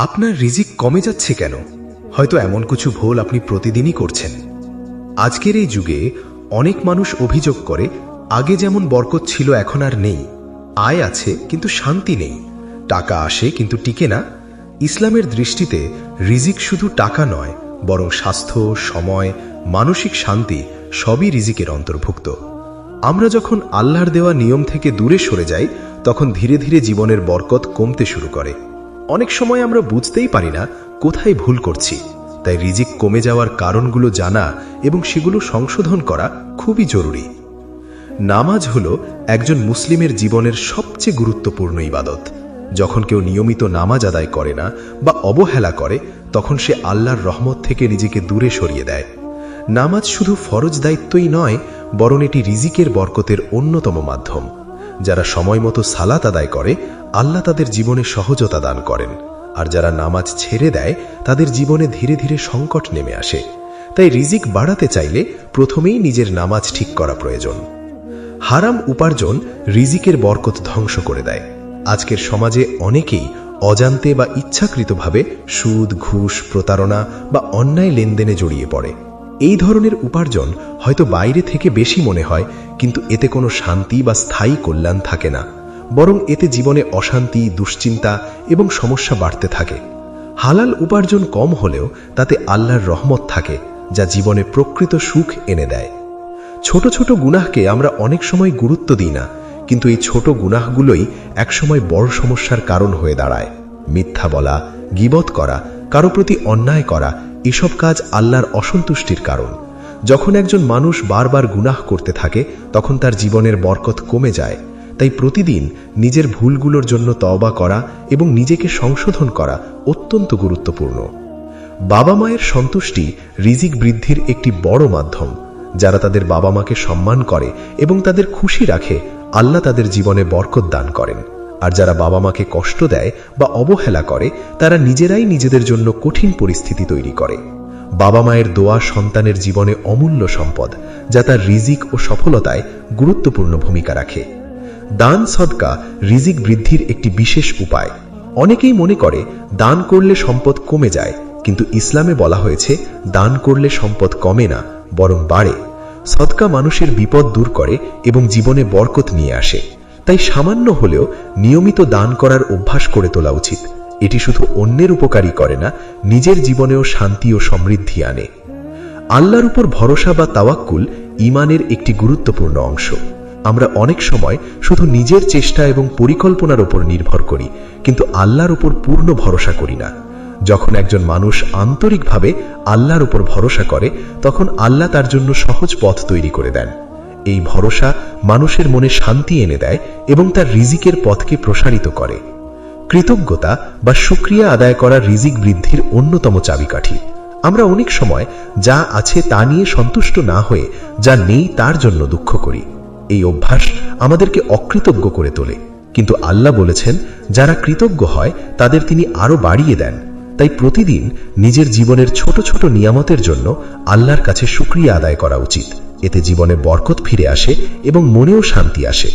আপনার রিজিক কমে যাচ্ছে কেন? হয়তো এমন কিছু ভুল আপনি প্রতিদিনই করছেন। আজকের এই যুগে অনেক মানুষ অভিযোগ করে আগে যেমন বরকত ছিল এখন আর নেই, আয় আছে কিন্তু শান্তি নেই, টাকা আসে কিন্তু টিকে না। ইসলামের দৃষ্টিতে রিজিক শুধু টাকা নয়, বরং স্বাস্থ্য, সময়, মানসিক শান্তি সবই রিজিকের অন্তর্ভুক্ত। আমরা যখন আল্লাহর দেওয়া নিয়ম থেকে দূরে সরে যাই, তখন ধীরে ধীরে জীবনের বরকত কমতে শুরু করে। অনেক সময় আমরা বুঝতেই পারি না কোথায় ভুল করছি। তাই রিজিক কমে যাওয়ার কারণগুলো জানা এবং সেগুলো সংশোধন করা খুবই জরুরি। নামাজ হলো একজন মুসলিমের জীবনের সবচেয়ে গুরুত্বপূর্ণ ইবাদত। যখন কেউ নিয়মিত নামাজ আদায় করে না বা অবহেলা করে, তখন সে আল্লাহর রহমত থেকে নিজেকে দূরে সরিয়ে দেয়। নামাজ শুধু ফরজ দায়িত্বই নয়, বরং এটি রিজিকের বরকতের অন্যতম মাধ্যম। যারা সময় মতো সালাত আদায় করে, আল্লাহ তাদের জীবনে সহজতা দান করেন, আর যারা নামাজ ছেড়ে দেয়, তাদের জীবনে ধীরে ধীরে সংকট নেমে আসে। তাই রিজিক বাড়াতে চাইলে প্রথমেই নিজের নামাজ ঠিক করা প্রয়োজন। হারাম উপার্জন রিজিকের বরকত ধ্বংস করে দেয়। আজকের সমাজে অনেকেই অজান্তে বা ইচ্ছাকৃতভাবে সুদ, ঘুষ, প্রতারণা বা অন্যায় লেনদেনে জড়িয়ে পড়ে। এই ধরনের উপার্জন হয়তো বাইরে থেকে বেশি মনে হয়, কিন্তু এতে কোনো শান্তি বা স্থায়ী কল্যাণ থাকে না, বরং এতে জীবনে অশান্তি, দুশ্চিন্তা এবং সমস্যা বাড়তে থাকে। হালাল উপার্জন কম হলেও তাতে আল্লাহর রহমত থাকে, যা জীবনে প্রকৃত সুখ এনে দেয়। ছোট ছোট গুনাহকে আমরা অনেক সময় গুরুত্ব দিই না, কিন্তু এই ছোট গুনাহগুলোই একসময় বড় সমস্যার কারণ হয়ে দাঁড়ায়। মিথ্যা বলা, গীবত করা, কারো প্রতি অন্যায় করা, এসব কাজ আল্লাহর অসন্তুষ্টির কারণ। যখন একজন মানুষ বারবার গুনাহ করতে থাকে, তখন তার জীবনের বরকত কমে যায়। তাই প্রতিদিন নিজের ভুলগুলোর জন্য তওবা করা এবং নিজেকে সংশোধন করা অত্যন্ত গুরুত্বপূর্ণ। বাবা মায়ের সন্তুষ্টি রিজিক বৃদ্ধির একটি বড় মাধ্যম। যারা তাদের বাবা মাকে সম্মান করে এবং তাদের খুশি রাখে, আল্লাহ তাদের জীবনে বরকত দান করেন। আর যারা বাবা মাকে কষ্ট দেয় বা অবহেলা করে, তারা নিজেরাই নিজেদের জন্য কঠিন পরিস্থিতি তৈরি করে। বাবা মায়ের দোয়া সন্তানের জীবনে অমূল্য সম্পদ, যা তার রিজিক ও সফলতায় গুরুত্বপূর্ণ ভূমিকা রাখে। দান সদকা রিজিক বৃদ্ধির একটি বিশেষ উপায়। অনেকেই মনে করে দান করলে সম্পদ কমে যায়, কিন্তু ইসলামে বলা হয়েছে দান করলে সম্পদ কমে না, বরং বাড়ে। সদকা মানুষের বিপদ দূর করে এবং জীবনে বরকত নিয়ে আসে। তাই সামান্য হলেও নিয়মিত দান করার অভ্যাস করে তোলা উচিত। এটি শুধু অন্যের উপকারই করে না, নিজের জীবনেও শান্তি ও সমৃদ্ধি আনে। আল্লাহর উপর ভরসা বা তাওয়াক্কুল ঈমানের একটি গুরুত্বপূর্ণ অংশ। আমরা অনেক সময় শুধু নিজের চেষ্টা এবং পরিকল্পনার উপর নির্ভর করি, কিন্তু আল্লাহর উপর পূর্ণ ভরসা করি না। যখন একজন মানুষ আন্তরিকভাবে আল্লাহর উপর ভরসা করে, তখন আল্লাহ তার জন্য সহজ পথ তৈরি করে দেন। এই ভরসা মানুষের মনে শান্তি এনে দেয় এবং তার রিজিকের পথকে প্রসারিত করে। কৃতজ্ঞতা বা শুকরিয়া আদায় করা রিজিক বৃদ্ধির অন্যতম চাবিকাঠি। আমরা অনেক সময় যা আছে তা নিয়ে সন্তুষ্ট না হয়ে যা নেই তার জন্য দুঃখ করি। এই অভ্যাস আমাদেরকে অকৃতজ্ঞ করে তোলে, কিন্তু আল্লাহ বলেছেন যারা কৃতজ্ঞ হয় তাদের তিনি আরো বাড়িয়ে দেন। তাই প্রতিদিন নিজের জীবনের ছোট ছোট নিয়ামতের জন্য আল্লাহর কাছে শুকরিয়া আদায় করা উচিত। এতে জীবনে বরকত ফিরে আসে এবং মনেও শান্তি আসে।